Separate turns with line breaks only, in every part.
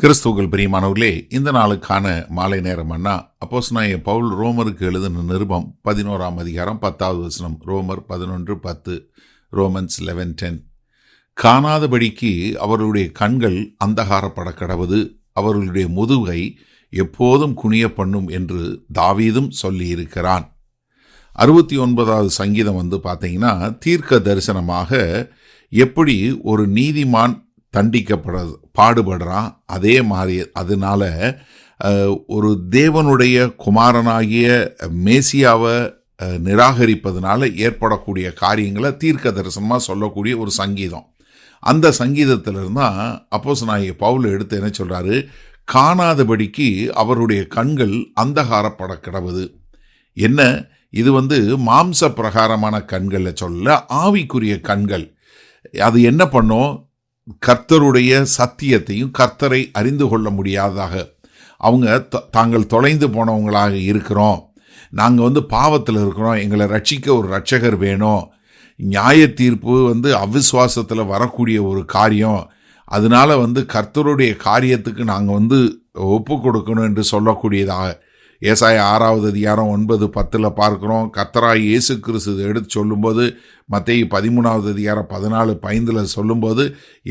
கிறிஸ்துவுக்குள் பிரியமானவர்களே, இந்த நாளுக்கான மாலை நேரம் அண்ணா அப்போஸ்தலனாகிய பவுல் ரோமருக்கு எழுதின நிருபம் 11ஆம் அதிகாரம் 10வது வசனம். ரோமர் 11:10, ரோமன்ஸ் 11:10. காணாதபடிக்கு அவர்களுடைய கண்கள் அந்தகாரப்பட கடவது, அவர்களுடைய முதுகை எப்போதும் குனிய பண்ணும் என்று தாவீதும் சொல்லியிருக்கிறான். 69வது சங்கீதம் பார்த்தீங்கன்னா, தீர்க்க தரிசனமாக எப்படி ஒரு நீதிமான் பாடுபடுறான், அதே மாதிரி அதனால ஒரு தேவனுடைய குமாரனாகிய மேசியாவை நிராகரிப்பதனால ஏற்படக்கூடிய காரியங்களை தீர்க்க தரிசனமாக சொல்லக்கூடிய ஒரு சங்கீதம். அந்த சங்கீதத்திலிருந்து தான் அப்போஸ்தலனாகிய பவுல் எடுத்து என்ன சொல்கிறாரு, காணாதபடிக்கு அவருடைய கண்கள் அந்தகாரப்பட கிடவது. என்ன இது மாம்ச பிரகாரமான கண்களில் சொல்ல, ஆவிக்குரிய கண்கள். அது என்ன பண்ணும், கர்த்தருடைய சத்தியத்தையும் கர்த்தரை அறிந்து கொள்ள முடியாததாக, அவங்க தாங்கள் தொலைந்து போனவங்களாக இருக்கிறோம், நாங்கள் பாவத்தில் இருக்கிறோம், எங்களை ரட்சிக்க ஒரு ரட்சகர் வேணும், நியாய தீர்ப்பு அவிசுவாசத்தில் வரக்கூடிய ஒரு காரியம், அதனால கர்த்தருடைய காரியத்துக்கு நாங்கள் ஒப்பு கொடுக்கணும் என்று சொல்லக்கூடியதாக ஏசாயா 6வது அதிகாரம் 9-10 பார்க்குறோம். கர்த்தராகிய இயேசு கிறிஸ்து எடுத்து சொல்லும்போது மத்தேயு 13வது அதிகாரம் 14-15 சொல்லும்போது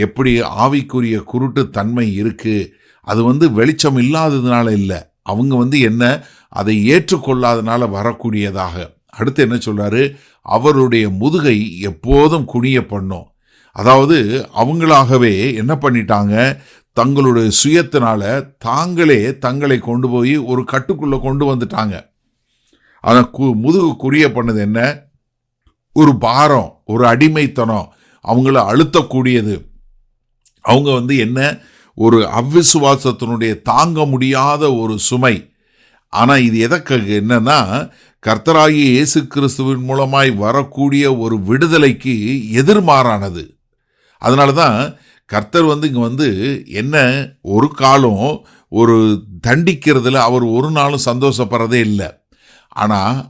எப்படி ஆவிக்குரிய குருட்டு தன்மை இருக்குது. அது வெளிச்சம் இல்லாததுனால இல்லை, அவங்க என்ன அதை ஏற்றுக்கொள்ளாதனால வரக்கூடியதாக. அடுத்து என்ன சொல்கிறாரு, அவருடைய முதுகை எப்போதும் குனிய பண்ணும். அதாவது அவங்களாகவே என்ன பண்ணிட்டாங்க, தங்களுடைய சுயத்தினால தாங்களே தங்களை கொண்டு போய் ஒரு கட்டுக்குள்ளே கொண்டு வந்துட்டாங்க. ஆனால் முதுகு குறிய பண்ணது என்ன, ஒரு பாரம், ஒரு அடிமைத்தனம், அவங்கள அழுத்தக்கூடியது. அவங்க என்ன, ஒரு அவ்விசுவாசத்தினுடைய தாங்க முடியாத ஒரு சுமை. ஆனால் இது எதற்கு என்னன்னா, கர்த்தராகிய இயேசு கிறிஸ்துவின் மூலமாய் வரக்கூடிய ஒரு விடுதலைக்கு எதிர்மாறானது. அதனால தான் கர்த்தர் இங்கே என்ன, ஒரு காலம் ஒரு தண்டிக்கிறதுல அவர் ஒரு நாளும் சந்தோஷப்படுறதே இல்லை. ஆனால்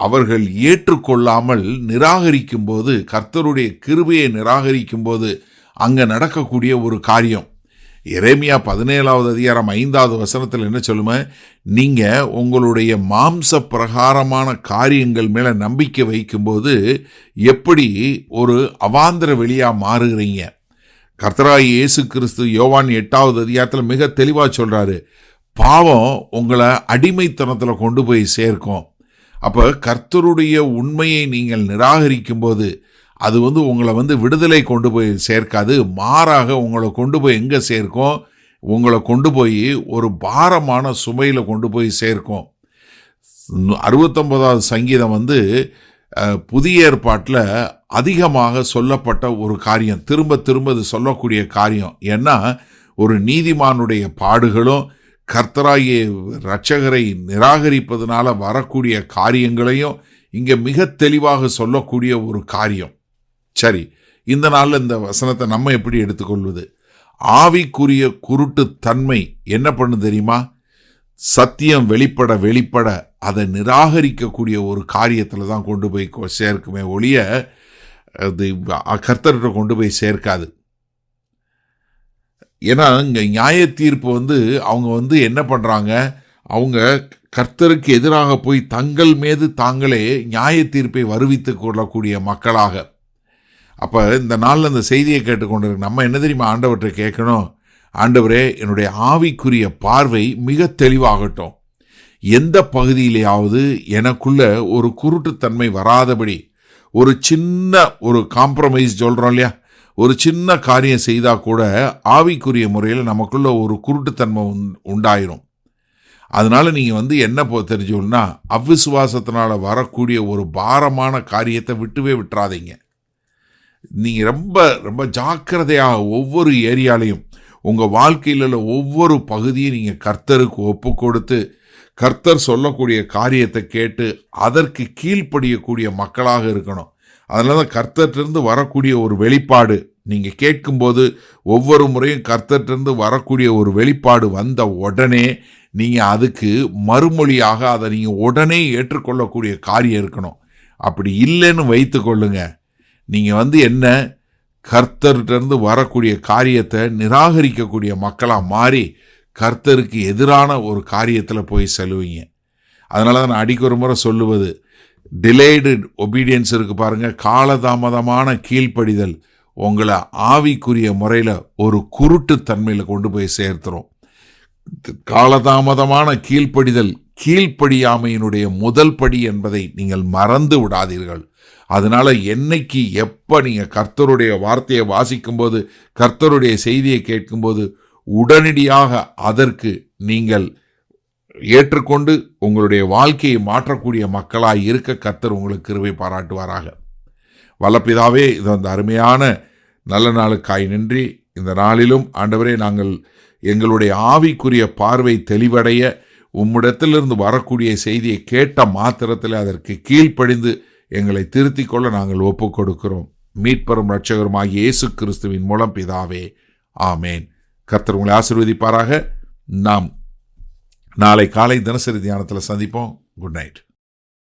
அவர்கள் ஏற்றுக்கொள்ளாமல் நிராகரிக்கும் போது, கர்த்தருடைய கிருபையை நிராகரிக்கும் போது அங்கே நடக்கக்கூடிய ஒரு காரியம். எரேமியா 17வது அதிகாரம் 5வது வசனத்தில் என்ன சொல்லுமே, நீங்கள் உங்களுடைய மாம்ச பிரகாரமான காரியங்கள் மேலே நம்பிக்கை வைக்கும்போது எப்படி ஒரு அவாந்தர வெளியாக மாறுகிறீங்க. கர்த்தராகிய இயேசு கிறிஸ்து யோவான் 8வது அதிகாரத்தில் மிக தெளிவாக சொல்கிறாரு, பாவம் உங்களை அடிமைத்தனத்தில் கொண்டு போய் சேர்க்கும். அப்போ கர்த்தருடைய உண்மையை நீங்கள் நிராகரிக்கும் போது அது உங்களை விடுதலை கொண்டு போய் சேர்க்காது, மாறாக உங்களை கொண்டு போய் எங்கே சேர்க்கும், உங்களை கொண்டு போய் ஒரு பாரமான சுமையில் கொண்டு போய் சேர்க்கும். 69வது சங்கீதம் புதிய ஏற்பாட்டில் அதிகமாக சொல்லப்பட்ட ஒரு காரியம், திரும்ப திரும்ப அது சொல்லக்கூடிய காரியம். ஏன்னா ஒரு நீதிமானுடைய பாடுகளும் கர்த்தராகிய இரட்சகரை நிராகரிப்பதனால வரக்கூடிய காரியங்களையும் இங்கே மிக தெளிவாக சொல்லக்கூடிய ஒரு காரியம். சரி, இந்த நாளில் இந்த வசனத்தை நம்ம எப்படி எடுத்துக்கொள்வது? ஆவிக்குரிய குருட்டு தன்மை என்ன பண்ணு தெரியுமா, சத்தியம் வெளிப்பட அதை நிராகரிக்கக்கூடிய ஒரு காரியத்தில் தான் கொண்டு போய் சேர்க்குமே ஒழிய அது கர்த்தர்கிட்ட கொண்டு போய் சேர்க்காது. ஏன்னா இங்கே நியாய தீர்ப்பு அவங்க என்ன பண்ணுறாங்க, அவங்க கர்த்தருக்கு எதிராக போய் தங்கள் மீது தாங்களே நியாய தீர்ப்பை வருவித்து கொள்ளக்கூடிய மக்களாக. அப்போ இந்த நாளில் இந்த செய்தியை கேட்டுக்கொண்டிருக்கு நம்ம என்ன தெரியுமா ஆண்டவர்கிட்ட கேட்கணும், ஆண்டவரே என்னுடைய ஆவிக்குரிய பார்வை மிக தெளிவாகட்டும், எந்த பகுதியிலேயாவது எனக்குள்ள ஒரு குருட்டுத்தன்மை வராதபடி, ஒரு சின்ன ஒரு காம்ப்ரமைஸ் சொல்கிறோம் இல்லையா, ஒரு சின்ன காரியம் செய்தால் கூட ஆவிக்குரிய முறையில் நமக்குள்ள ஒரு குருட்டுத்தன்மை உண்டாயிரும். அதனால் நீங்கள் என்ன தெரிஞ்சுக்கணும்னா, அவ்விசுவாசத்தினால் வரக்கூடிய ஒரு பாரமான காரியத்தை விட்டுறாதீங்க. நீங்கள் ரொம்ப ரொம்ப ஜாக்கிரதையாக ஒவ்வொரு ஏரியாலையும் உங்கள் வாழ்க்கையில் ஒவ்வொரு பகுதியும் நீங்கள் கர்த்தருக்கு ஒப்பு கொடுத்து கர்த்தர் சொல்லக்கூடிய காரியத்தை கேட்டு அதற்கு கீழ்ப்படியக்கூடிய மக்களாக இருக்கணும். அதனால தான் கர்த்தர்கிட்டருந்து வரக்கூடிய ஒரு வெளிப்பாடு நீங்கள் கேட்கும்போது, ஒவ்வொரு முறையும் கர்த்தர்கிட்டருந்து வரக்கூடிய ஒரு வெளிப்பாடு வந்த உடனே நீங்கள் அதுக்கு மறுமொழியாக அதை நீங்கள் உடனே ஏற்றுக்கொள்ளக்கூடிய காரியம் இருக்கணும். அப்படி இல்லைன்னு வைத்து கொள்ளுங்க, நீங்கள் என்ன, கர்த்தர்கிட்ட வரக்கூடிய காரியத்தை நிராகரிக்கக்கூடிய மக்களாக மாறி கர்த்தருக்கு எதிரான ஒரு காரியத்தில் போய் செல்வீங்க. அதனால தான் நான் அடிக்க ஒரு முறை சொல்லுவது, டிலேடு ஒபீடியன்ஸ் இருக்கு பாருங்க, காலதாமதமான கீழ்ப்படிதல் உங்களை ஆவிக்குரிய முறையில் ஒரு குருட்டுத்தன்மையில் கொண்டு போய் சேர்த்துரும். காலதாமதமான கீழ்ப்படிதல் கீழ்ப்படியாமையினுடைய முதல் படி என்பதை நீங்கள் மறந்து விடாதீர்கள். அதனால என்னைக்கு எப்போ நீங்கள் கர்த்தருடைய வார்த்தையை வாசிக்கும்போது, கர்த்தருடைய செய்தியை கேட்கும்போது உடனடியாக அதற்கு நீங்கள் ஏற்றுக்கொண்டு உங்களுடைய வாழ்க்கையை மாற்றக்கூடிய மக்களாய் இருக்க கர்த்தர் உங்களுக்கு கிருபை பாராட்டுவாராக. வல்லபிதாவே, இது அந்த அருமையான நல்ல நாளுக்காய் நன்றி. இந்த நாளிலும் ஆண்டவரே, நாங்கள் எங்களுடைய ஆவிக்குரிய பார்வை தெளிவடைய உம்மிடத்திலிருந்து வரக்கூடிய செய்தியை கேட்ட மாத்திரத்தில் அதற்கு கீழ்ப்படிந்து எங்களை திருத்திக் கொள்ள நாங்கள் ஒப்புக் கொடுக்கிறோம். மீட்பரும் இரட்சகருமாகிய இயேசு கிறிஸ்துவின் மூலம் பிதாவே, ஆமேன். கர்த்தர் உங்களை ஆசீர்வதிப்பாராக. நாம் நாளை காலை தினசரி தியானத்தில் சந்திப்போம். Good night.